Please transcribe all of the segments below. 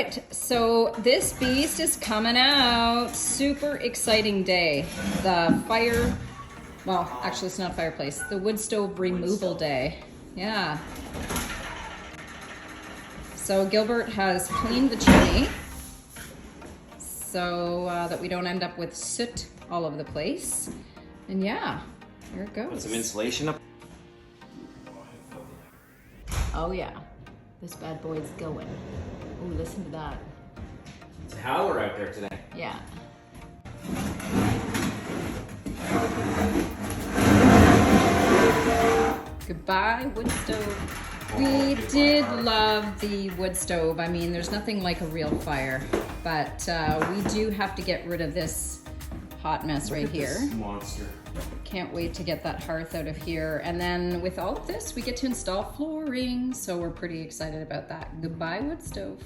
right, so this beast is coming out. Super exciting day. The fire, well, actually it's not fireplace, the wood stove removal day. Yeah. So Gilbert has cleaned the chimney so that we don't end up with soot all over the place. And yeah, here it goes. Put some insulation up. Oh yeah, this bad boy's going. Ooh, listen to that. It's a howler out there today. Yeah. Goodbye, wood stove. We did love the wood stove. I mean, there's nothing like a real fire, but we do have to get rid of this hot mess right here. This monster. Can't wait to get that hearth out of here. And then with all of this, we get to install flooring. So we're pretty excited about that. Goodbye, wood stove.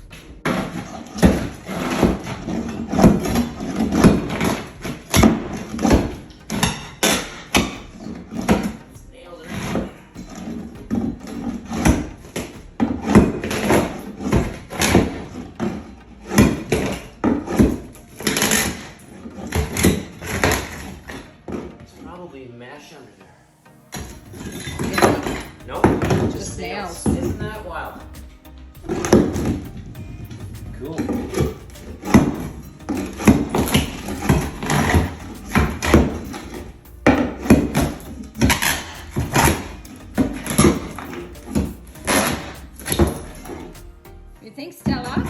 Mesh under there. Nope, just nails. Isn't that wild? Cool. You think, Stella?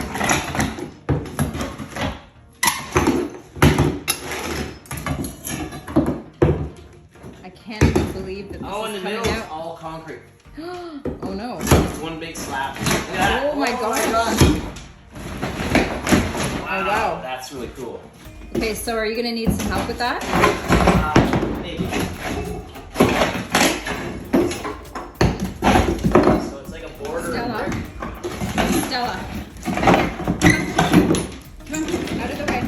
I can't even believe that this Oh, is and the coming middle's out. all concrete. Oh no. It's one big slab. Oh my gosh. Wow, Oh wow. That's really cool. Okay, so are you gonna need some help with that? Maybe. So it's like a border. Stella. Stella. Come on, out of the way.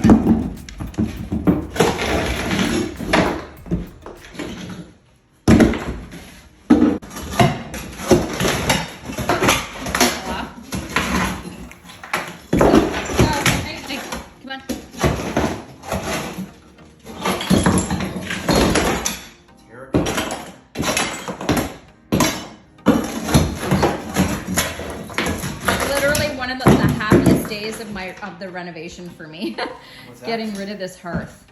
One of the happiest days of the renovation for me. Getting rid of this hearth.